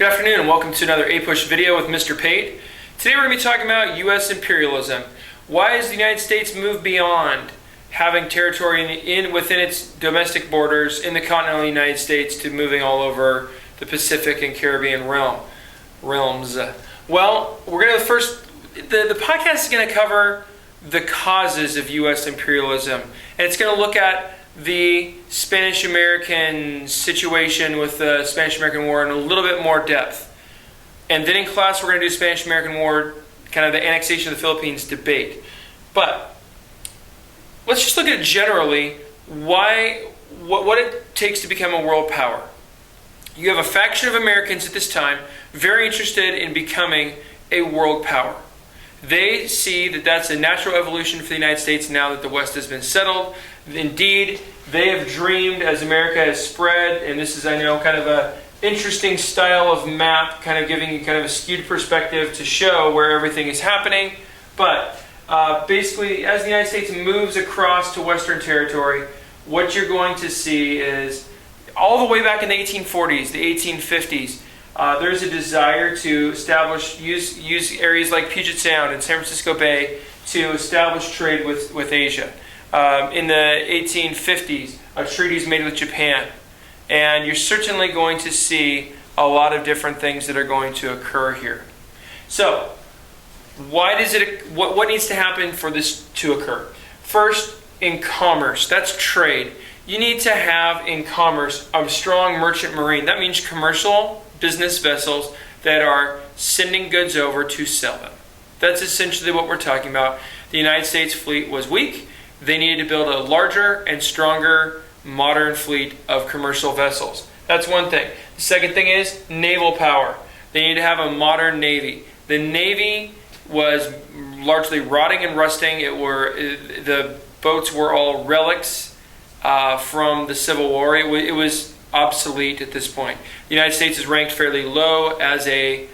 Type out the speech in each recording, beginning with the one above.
Good afternoon and welcome to another A-Push video with Mr. Pate. Today we're going to be talking about US imperialism. Why has the United States moved beyond having territory within its domestic borders in the continental United States to moving all over the Pacific and Caribbean realms? Well, we're going to the podcast is going to cover the causes of US imperialism, and it's going to look at the Spanish-American situation with the Spanish-American War in a little bit more depth. And then in class we're going to do Spanish-American War, kind of the annexation of the Philippines debate. But let's just look at generally what it takes to become a world power. You have a faction of Americans at this time very interested in becoming a world power. They see that that's a natural evolution for the United States now that the West has been settled. Indeed, they have dreamed as America has spread, and this is, I know, kind of a interesting style of map, kind of giving you kind of a skewed perspective to show where everything is happening. But basically, as the United States moves across to Western territory, what you're going to see is all the way back in the 1840s, the 1850s, there's a desire to use areas like Puget Sound and San Francisco Bay to establish trade with Asia. In the 1850s, a treaty is made with Japan, and you're certainly going to see a lot of different things that are going to occur here. So, what needs to happen for this to occur? First, in commerce, that's trade. You need to have in commerce a strong merchant marine. That means commercial business vessels that are sending goods over to sell them. That's essentially what we're talking about. The United States fleet was weak. They needed to build a larger and stronger modern fleet of commercial vessels. That's one thing. The second thing is naval power. They needed to have a modern navy. The navy was largely rotting and rusting. The boats were all relics from the Civil War. It was obsolete at this point. The United States is ranked fairly low as a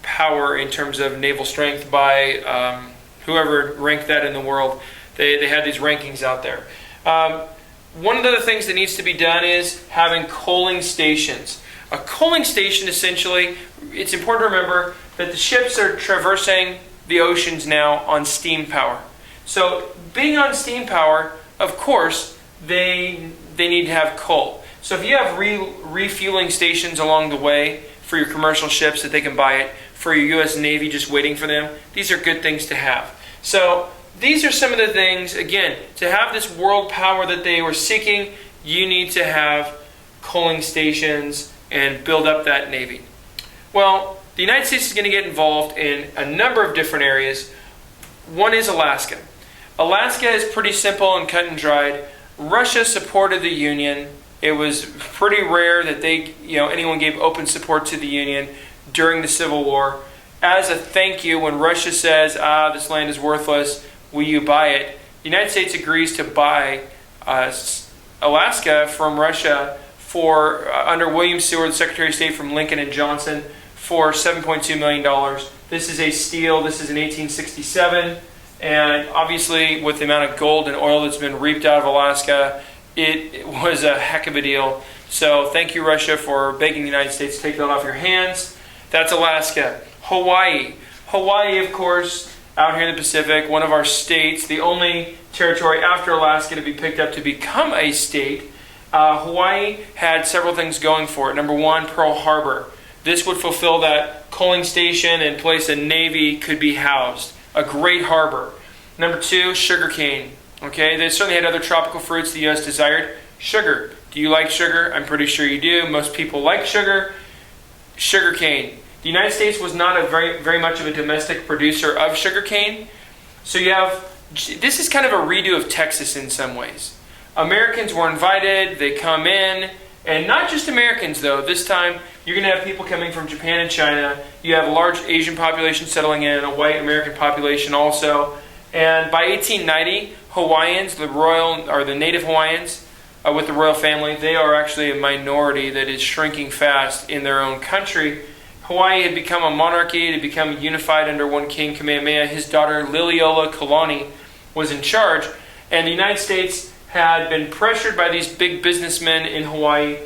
power in terms of naval strength by whoever ranked that in the world. They had these rankings out there. One of the things that needs to be done is having coaling stations. A coaling station, essentially, it's important to remember that the ships are traversing the oceans now on steam power. So being on steam power, of course, they need to have coal. So if you have refueling stations along the way for your commercial ships that they can buy it, for your U.S. Navy just waiting for them, these are good things to have. So these are some of the things, again, to have this world power that they were seeking, you need to have coaling stations and build up that Navy. Well, the United States is going to get involved in a number of different areas. One is Alaska. Alaska is pretty simple and cut and dried. Russia supported the Union. It was pretty rare that anyone gave open support to the Union during the Civil War. As a thank you, when Russia says, this land is worthless, will you buy it? The United States agrees to buy Alaska from Russia under William Seward, the Secretary of State from Lincoln and Johnson, for $7.2 million. This is a steal. This is in 1867. And obviously, with the amount of gold and oil that's been reaped out of Alaska, it was a heck of a deal. So thank you, Russia, for begging the United States to take that off your hands. That's Alaska. Hawaii. Hawaii, of course, out here in the Pacific, one of our states, the only territory after Alaska to be picked up to become a state. Hawaii had several things going for it. Number one, Pearl Harbor. This would fulfill that coaling station and place a navy could be housed. A great harbor. Number two, sugarcane. Okay, they certainly had other tropical fruits the U.S. desired. Sugar. Do you like sugar? I'm pretty sure you do. Most people like sugar. Sugarcane. The United States was not a very much of a domestic producer of sugarcane. So this is kind of a redo of Texas in some ways. Americans were invited, they come in, and not just Americans though. This time you're going to have people coming from Japan and China. You have a large Asian population settling in, a white American population also. And by 1890, Hawaiians, the native Hawaiians with the royal family, they are actually a minority that is shrinking fast in their own country. Hawaii had become a monarchy. It had become unified under one king, Kamehameha. His daughter, Liliuola Kalani, was in charge. And the United States had been pressured by these big businessmen in Hawaii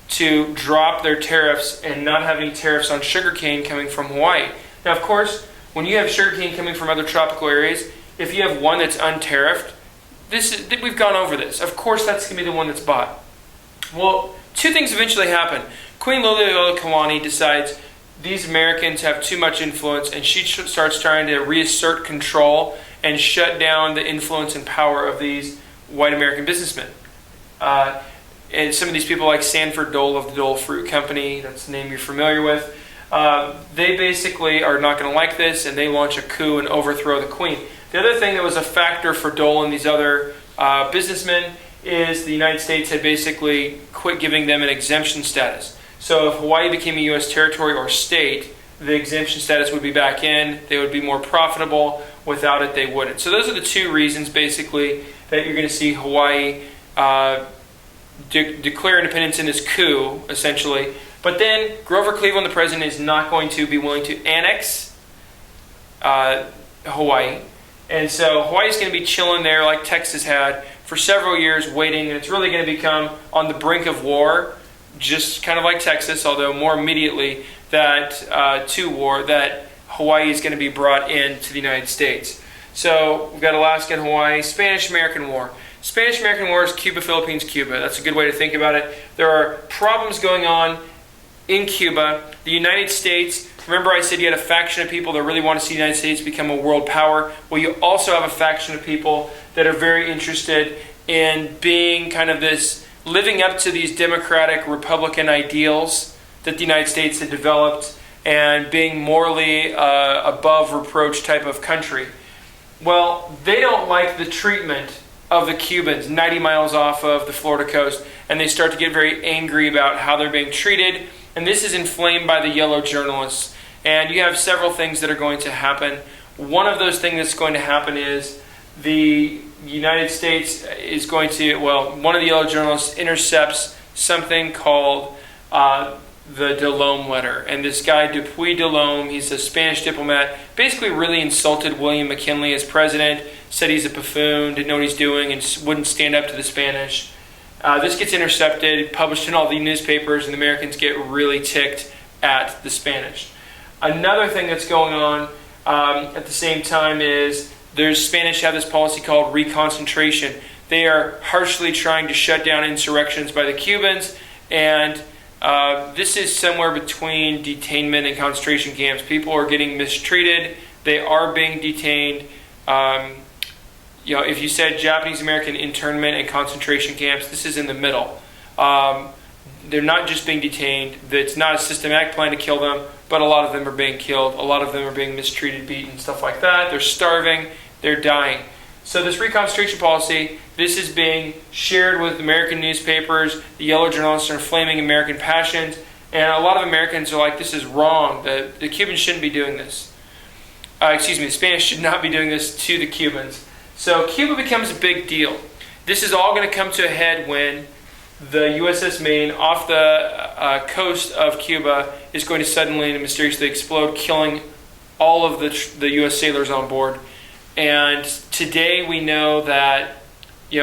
to drop their tariffs and not have any tariffs on sugarcane coming from Hawaii. Now, of course, when you have sugarcane coming from other tropical areas, if you have one that's untariffed, we've gone over this. Of course, that's going to be the one that's bought. Well, two things eventually happen. Queen Liliuokalani decides these Americans have too much influence, and she starts trying to reassert control and shut down the influence and power of these white American businessmen. And some of these people, like Sanford Dole of the Dole Fruit Company, that's the name you're familiar with, they basically are not going to like this, and they launch a coup and overthrow the queen. The other thing that was a factor for Dole and these other businessmen is the United States had basically quit giving them an exemption status. So if Hawaii became a U.S. territory or state, the exemption status would be back in. They would be more profitable. Without it, they wouldn't. So those are the two reasons, basically, that you're going to see Hawaii declare independence in this coup, essentially. But then Grover Cleveland, the president, is not going to be willing to annex Hawaii. And so Hawaii is going to be chilling there like Texas had for several years waiting. And it's really going to become on the brink of war, just kind of like Texas, although more immediately to war, that Hawaii is going to be brought into the United States. So we've got Alaska and Hawaii. Spanish-American War. Spanish-American War is Cuba, Philippines, Cuba. That's a good way to think about it. There are problems going on in Cuba. The United States, remember I said you had a faction of people that really want to see the United States become a world power? Well, you also have a faction of people that are very interested in being kind of this, living up to these democratic Republican ideals that the United States had developed and being morally above reproach type of country. Well, they don't like the treatment of the Cubans 90 miles off of the Florida coast, and they start to get very angry about how they're being treated, and this is inflamed by the yellow journalists. And you have several things that are going to happen. One of those things that's going to happen is the United States is going to, one of the yellow journalists intercepts something called the Delome letter. And this guy, Dupuy Delome, he's a Spanish diplomat, basically really insulted William McKinley as president, said he's a buffoon, didn't know what he's doing, and wouldn't stand up to the Spanish. This gets intercepted, published in all the newspapers, and the Americans get really ticked at the Spanish. Another thing that's going on at the same time is Spanish have this policy called reconcentration. They are harshly trying to shut down insurrections by the Cubans, and this is somewhere between detainment and concentration camps. People are getting mistreated. They are being detained. If you said Japanese American internment and concentration camps, this is in the middle. They're not just being detained. It's not a systematic plan to kill them, but a lot of them are being killed. A lot of them are being mistreated, beaten, stuff like that. They're starving. They're dying. So this reconcentration policy, this is being shared with American newspapers. The yellow journalists are inflaming American passions. And a lot of Americans are like, this is wrong. The Cubans shouldn't be doing this. The Spanish should not be doing this to the Cubans. So Cuba becomes a big deal. This is all going to come to a head when the USS Maine off the coast of Cuba is going to suddenly and mysteriously explode, killing all of the U.S. sailors on board. And today we know that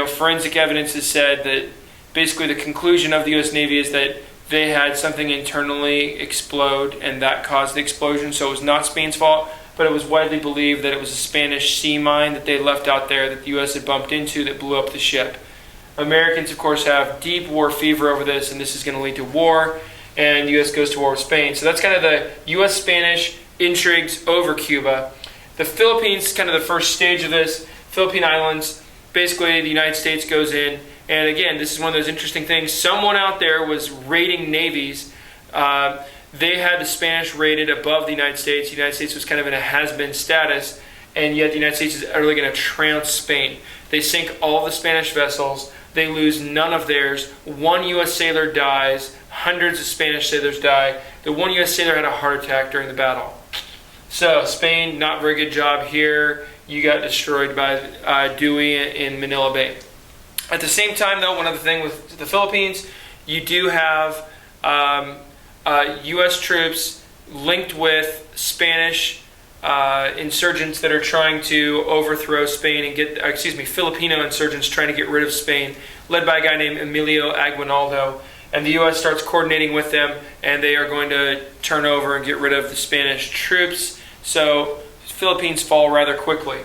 forensic evidence has said that basically the conclusion of the U.S. Navy is that they had something internally explode and that caused the explosion. So it was not Spain's fault, but it was widely believed that it was a Spanish sea mine that they left out there that the U.S. had bumped into that blew up the ship. Americans, of course, have deep war fever over this, and this is going to lead to war, and the U.S. goes to war with Spain. So that's kind of the U.S.-Spanish intrigues over Cuba. The Philippines, kind of the first stage of this. Philippine Islands, basically the United States goes in, and again, this is one of those interesting things. Someone out there was raiding navies. They had the Spanish rated above the United States. The United States was kind of in a has-been status, and yet the United States is utterly going to trounce Spain. They sink all the Spanish vessels. They lose none of theirs. One U.S. sailor dies. Hundreds of Spanish sailors die. The one U.S. sailor had a heart attack during the battle. So Spain, not very good job here. You got destroyed by Dewey in Manila Bay. At the same time, though, one other thing with the Philippines, you do have U.S. troops linked with Spanish insurgents that are trying to overthrow Spain and Filipino insurgents trying to get rid of Spain, led by a guy named Emilio Aguinaldo. and the U.S. starts coordinating with them, and they are going to turn over and get rid of the Spanish troops. So the Philippines fall rather quickly.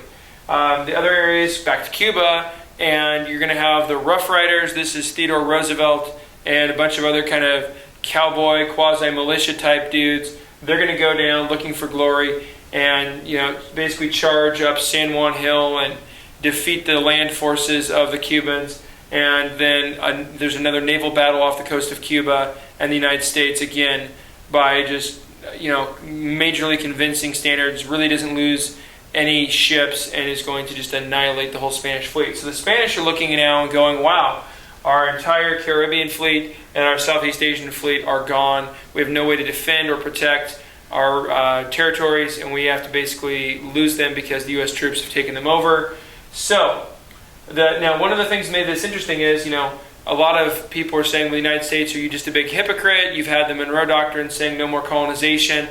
The other areas, back to Cuba, and you're going to have the Rough Riders. This is Theodore Roosevelt and a bunch of other kind of cowboy, quasi-militia type dudes. They're going to go down looking for glory and, basically charge up San Juan Hill and defeat the land forces of the Cubans. And then there's another naval battle off the coast of Cuba, and the United States, again, by just, majorly convincing standards, really doesn't lose any ships and is going to just annihilate the whole Spanish fleet. So the Spanish are looking now and going, wow, our entire Caribbean fleet and our Southeast Asian fleet are gone. We have no way to defend or protect our territories, and we have to basically lose them because the U.S. troops have taken them over. So, now one of the things that made this interesting is, a lot of people are saying, well, the United States, are you just a big hypocrite? You've had the Monroe Doctrine saying no more colonization.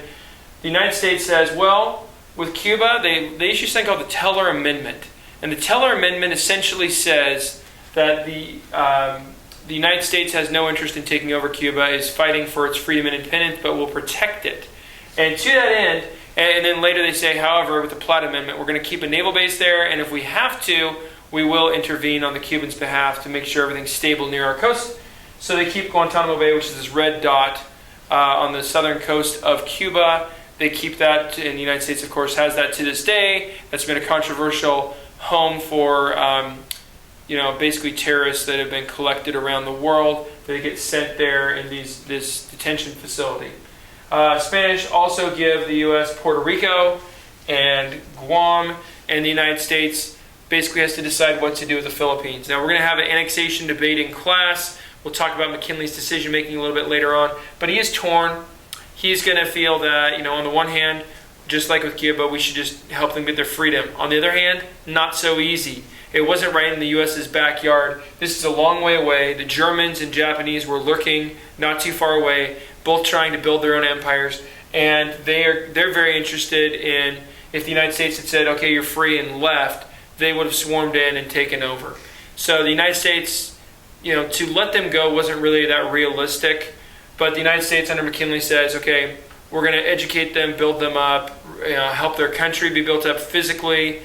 The United States says, well, with Cuba, they issue something called the Teller Amendment. And the Teller Amendment essentially says that the United States has no interest in taking over Cuba, is fighting for its freedom and independence, but will protect it. And to that end, and then later they say, however, with the Platt Amendment, we're going to keep a naval base there, and if we have to, we will intervene on the Cubans' behalf to make sure everything's stable near our coast. So they keep Guantanamo Bay, which is this red dot on the southern coast of Cuba. They keep that, and the United States, of course, has that to this day. That's been a controversial home for, basically terrorists that have been collected around the world. They get sent there in this detention facility. Spanish also give the U.S. Puerto Rico and Guam, and the United States basically has to decide what to do with the Philippines. Now, we're going to have an annexation debate in class. We'll talk about McKinley's decision-making a little bit later on, but he is torn. He's going to feel that, on the one hand, just like with Cuba, we should just help them get their freedom. On the other hand, not so easy. It wasn't right in the U.S.'s backyard. This is a long way away. The Germans and Japanese were lurking not too far away, both trying to build their own empires. And they're very interested in, if the United States had said, okay, you're free, and left, they would have swarmed in and taken over. So the United States, to let them go wasn't really that realistic. But the United States under McKinley says, okay, we're going to educate them, build them up, help their country be built up physically,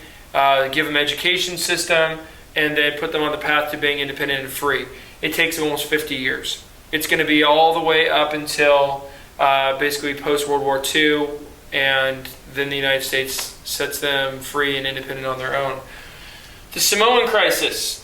give them an education system, and then put them on the path to being independent and free. It takes almost 50 years. It's going to be all the way up until basically post-World War II, and then the United States sets them free and independent on their own. The Samoan crisis.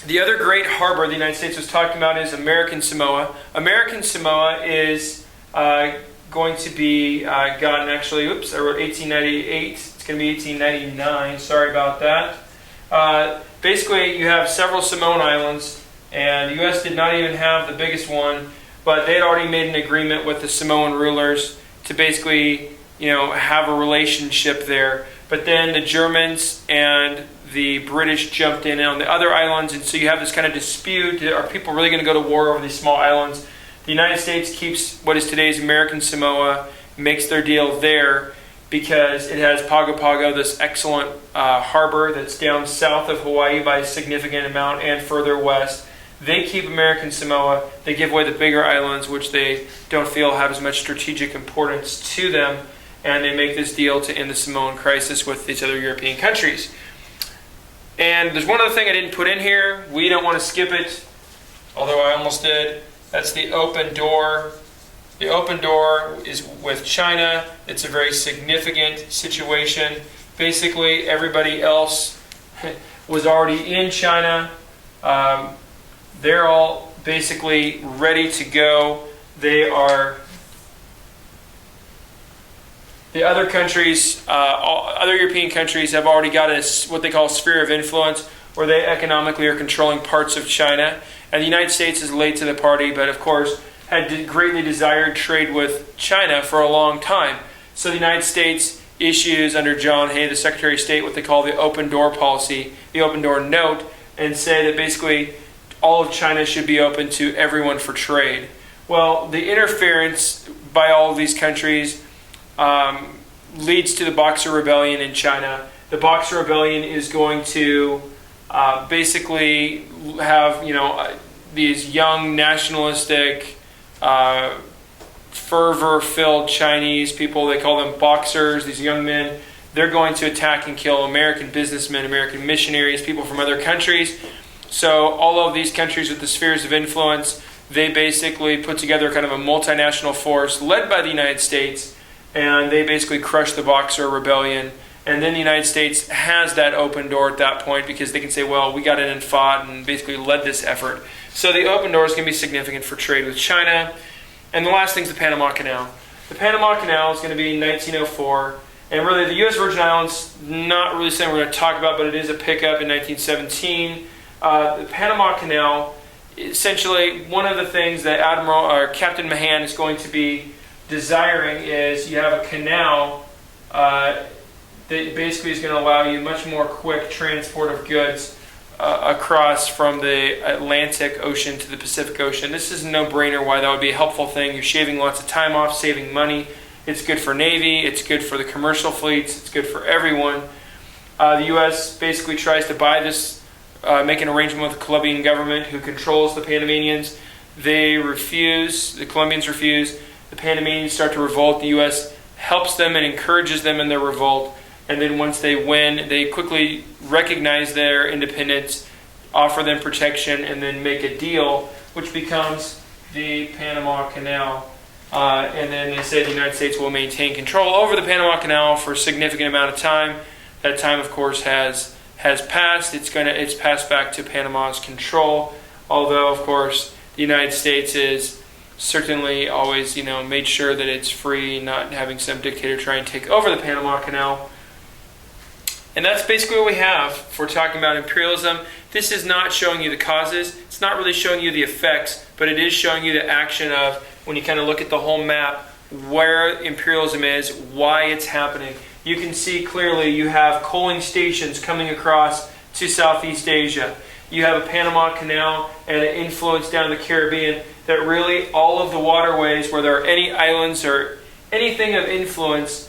The other great harbor the United States was talking about is American Samoa. American Samoa is going to be gotten, actually, I wrote 1898. It's going to be 1899. Sorry about that. Basically, you have several Samoan islands, and the U.S. did not even have the biggest one, but they had already made an agreement with the Samoan rulers to basically, have a relationship there. But then the Germans and the British jumped in on the other islands, and so you have this kind of dispute. Are people really going to go to war over these small islands? The United States keeps what is today's American Samoa, makes their deal there because it has Pago Pago, this excellent harbor that's down south of Hawaii by a significant amount and further west. They keep American Samoa. They give away the bigger islands, which they don't feel have as much strategic importance to them, and they make this deal to end the Samoan crisis with these other European countries. And there's one other thing I didn't put in here. We don't want to skip it, although I almost did. That's the open door. The open door is with China. It's a very significant situation. Basically, everybody else was already in China. They're all basically ready to go. The other countries, other European countries have already got what they call a sphere of influence, where they economically are controlling parts of China. And the United States is late to the party, but of course had greatly desired trade with China for a long time. So the United States issues under John Hay, the Secretary of State, what they call the open door policy, the open door note, and say that basically all of China should be open to everyone for trade. Well, the interference by all of these countries leads to the Boxer Rebellion in China. The Boxer Rebellion is going to basically have, these young nationalistic, fervor-filled Chinese people, they call them boxers, these young men, they're going to attack and kill American businessmen, American missionaries, people from other countries. So all of these countries with the spheres of influence, they basically put together kind of a multinational force led by the United States, and they basically crushed the Boxer Rebellion. And then the United States has that open door at that point because they can say, well, we got in and fought and basically led this effort. So the open door is going to be significant for trade with China. And the last thing is the Panama Canal. The Panama Canal is going to be in 1904. And really, the U.S. Virgin Islands, not really something we're going to talk about, but it is a pickup in 1917. The Panama Canal, essentially, one of the things that Captain Mahan is going to be desiring is you have a canal that basically is going to allow you much more quick transport of goods across from the Atlantic Ocean to the Pacific Ocean. This is a no-brainer why that would be a helpful thing. You're shaving lots of time off, saving money. It's good for Navy, it's good for the commercial fleets, it's good for everyone. The U.S. basically tries to buy this, make an arrangement with the Colombian government who controls the Panamanians. They refuse, the Colombians refuse, the Panamanians start to revolt, the U.S. helps them and encourages them in their revolt, and then once they win, they quickly recognize their independence, offer them protection, and then make a deal, which becomes the Panama Canal. And then they say the United States will maintain control over the Panama Canal for a significant amount of time. That time, of course, has passed. It's passed back to Panama's control. Although, of course, the United States is certainly always, made sure that it's free, not having some dictator try and take over the Panama Canal. And that's basically what we have for talking about imperialism. This is not showing you the causes. It's not really showing you the effects, but it is showing you the action of, when you kind of look at the whole map, where imperialism is, why it's happening. You can see clearly you have coaling stations coming across to Southeast Asia. You have a Panama Canal and an influence down the Caribbean that really all of the waterways where there are any islands or anything of influence,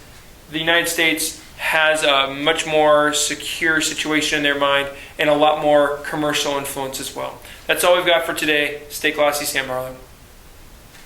the United States has a much more secure situation in their mind and a lot more commercial influence as well. That's all we've got for today. Stay classy, Sam Marlowe.